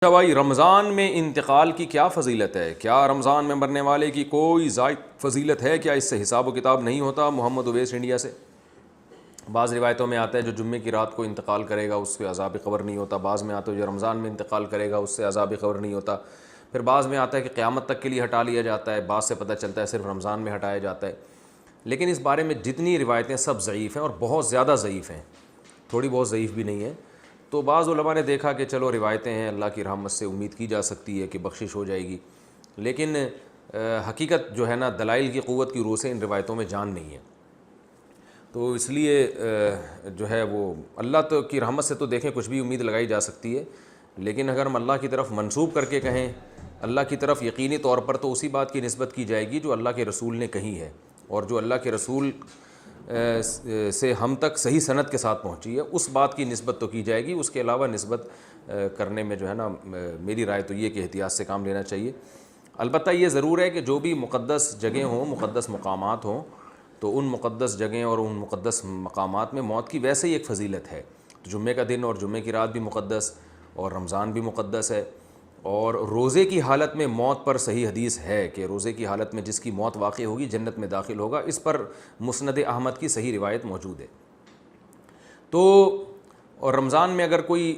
اچھا بھائی، رمضان میں انتقال کی کیا فضیلت ہے؟ کیا رمضان میں مرنے والے کی کوئی زائد فضیلت ہے؟ کیا اس سے حساب و کتاب نہیں ہوتا؟ محمد اویس انڈیا سے۔ بعض روایتوں میں آتا ہے جو جمعے کی رات کو انتقال کرے گا اس سے عذاب قبر نہیں ہوتا، بعض میں آتا ہے جو رمضان میں انتقال کرے گا اس سے عذاب قبر نہیں ہوتا، پھر بعض میں آتا ہے کہ قیامت تک کے لیے ہٹا لیا جاتا ہے، بعض سے پتہ چلتا ہے صرف رمضان میں ہٹایا جاتا ہے۔ لیکن اس بارے میں جتنی روایتیں سب ضعیف ہیں اور بہت زیادہ ضعیف ہیں، تھوڑی بہت ضعیف بھی نہیں ہیں۔ تو بعض علماء نے دیکھا کہ چلو روایتیں ہیں، اللہ کی رحمت سے امید کی جا سکتی ہے کہ بخشش ہو جائے گی، لیکن حقیقت جو ہے نا دلائل کی قوت کی روح سے ان روایتوں میں جان نہیں ہے۔ تو اس لیے جو ہے وہ اللہ کی رحمت سے تو دیکھیں کچھ بھی امید لگائی جا سکتی ہے، لیکن اگر ہم اللہ کی طرف منسوب کر کے کہیں اللہ کی طرف یقینی طور پر، تو اسی بات کی نسبت کی جائے گی جو اللہ کے رسول نے کہی ہے، اور جو اللہ کے رسول سے ہم تک صحیح سند کے ساتھ پہنچی ہے اس بات کی نسبت تو کی جائے گی۔ اس کے علاوہ نسبت کرنے میں جو ہے نا میری رائے تو یہ کہ احتیاط سے کام لینا چاہیے۔ البتہ یہ ضرور ہے کہ جو بھی مقدس جگہیں ہوں، مقدس مقامات ہوں، تو ان مقدس جگہیں اور ان مقدس مقامات میں موت کی ویسے ہی ایک فضیلت ہے۔ تو جمعے کا دن اور جمعے کی رات بھی مقدس، اور رمضان بھی مقدس ہے، اور روزے کی حالت میں موت پر صحیح حدیث ہے کہ روزے کی حالت میں جس کی موت واقع ہوگی جنت میں داخل ہوگا، اس پر مسند احمد کی صحیح روایت موجود ہے۔ تو اور رمضان میں اگر کوئی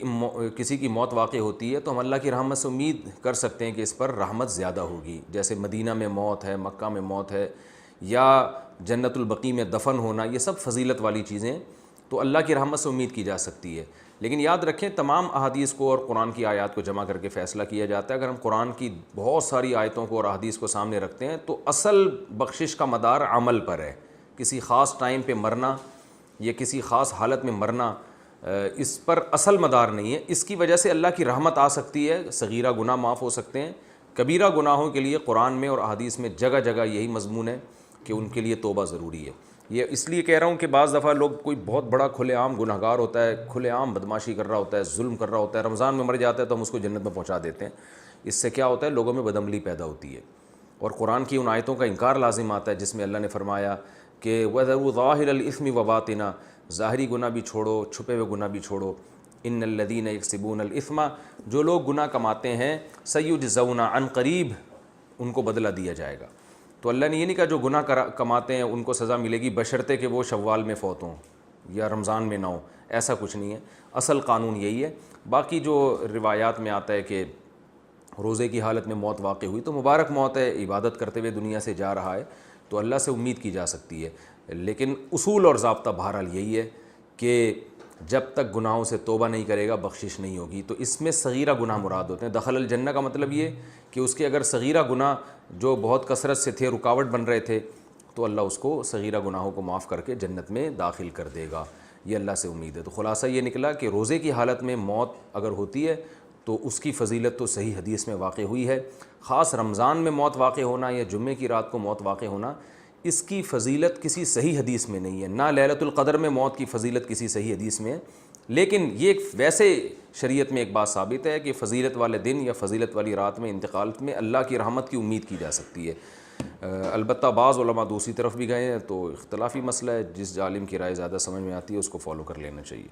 کسی کی موت واقع ہوتی ہے تو ہم اللہ کی رحمت سے امید کر سکتے ہیں کہ اس پر رحمت زیادہ ہوگی، جیسے مدینہ میں موت ہے، مکہ میں موت ہے، یا جنت البقیع میں دفن ہونا، یہ سب فضیلت والی چیزیں تو اللہ کی رحمت سے امید کی جا سکتی ہے۔ لیکن یاد رکھیں تمام احادیث کو اور قرآن کی آیات کو جمع کر کے فیصلہ کیا جاتا ہے۔ اگر ہم قرآن کی بہت ساری آیتوں کو اور احادیث کو سامنے رکھتے ہیں تو اصل بخشش کا مدار عمل پر ہے۔ کسی خاص ٹائم پہ مرنا یا کسی خاص حالت میں مرنا اس پر اصل مدار نہیں ہے۔ اس کی وجہ سے اللہ کی رحمت آ سکتی ہے، صغیرہ گناہ معاف ہو سکتے ہیں، کبیرہ گناہوں کے لیے قرآن میں اور احادیث میں جگہ جگہ یہی مضمون ہے کہ ان کے لیے توبہ ضروری ہے۔ یہ اس لیے کہہ رہا ہوں کہ بعض دفعہ لوگ کوئی بہت بڑا کھلے عام گناہ گار ہوتا ہے، کھلے عام بدماشی کر رہا ہوتا ہے، ظلم کر رہا ہوتا ہے، رمضان میں مر جاتا ہے تو ہم اس کو جنت میں پہنچا دیتے ہیں۔ اس سے کیا ہوتا ہے؟ لوگوں میں بدعملی پیدا ہوتی ہے، اور قرآن کی ان آیتوں کا انکار لازم آتا ہے جس میں اللہ نے فرمایا کہ وَذَرُوا ظَاهِرَ الْإِثْمِ وَبَاطِنَهُ، ظاہری گناہ بھی چھوڑو، چھپے ہوئے گناہ بھی چھوڑو۔ إِنَّ الَّذِينَ يَكْسِبُونَ الْإِثْمَ، جو لوگ گناہ کماتے ہیں، سَيُجْزَوْنَ عَنْ قریب، ان کو بدلہ دیا جائے گا۔ تو اللہ نے یہ نہیں کہا جو گناہ کماتے ہیں ان کو سزا ملے گی بشرطے کہ وہ شوال میں فوت ہوں یا رمضان میں نہ ہوں، ایسا کچھ نہیں ہے۔ اصل قانون یہی ہے۔ باقی جو روایات میں آتا ہے کہ روزے کی حالت میں موت واقع ہوئی تو مبارک موت ہے، عبادت کرتے ہوئے دنیا سے جا رہا ہے، تو اللہ سے امید کی جا سکتی ہے۔ لیکن اصول اور ضابطہ بہرحال یہی ہے کہ جب تک گناہوں سے توبہ نہیں کرے گا بخشش نہیں ہوگی۔ تو اس میں صغیرہ گناہ مراد ہوتے ہیں۔ دخل الجنہ کا مطلب یہ کہ اس کے اگر صغیرہ گناہ جو بہت کثرت سے تھے، رکاوٹ بن رہے تھے، تو اللہ اس کو صغیرہ گناہوں کو معاف کر کے جنت میں داخل کر دے گا، یہ اللہ سے امید ہے۔ تو خلاصہ یہ نکلا کہ روزے کی حالت میں موت اگر ہوتی ہے تو اس کی فضیلت تو صحیح حدیث میں واقع ہوئی ہے۔ خاص رمضان میں موت واقع ہونا یا جمعے کی رات کو موت واقع ہونا، اس کی فضیلت کسی صحیح حدیث میں نہیں ہے، نہ لیلۃ القدر میں موت کی فضیلت کسی صحیح حدیث میں ہے۔ لیکن یہ ویسے شریعت میں ایک بات ثابت ہے کہ فضیلت والے دن یا فضیلت والی رات میں انتقال میں اللہ کی رحمت کی امید کی جا سکتی ہے۔ البتہ بعض علماء دوسری طرف بھی گئے ہیں، تو اختلافی مسئلہ ہے، جس عالم کی رائے زیادہ سمجھ میں آتی ہے اس کو فالو کر لینا چاہیے۔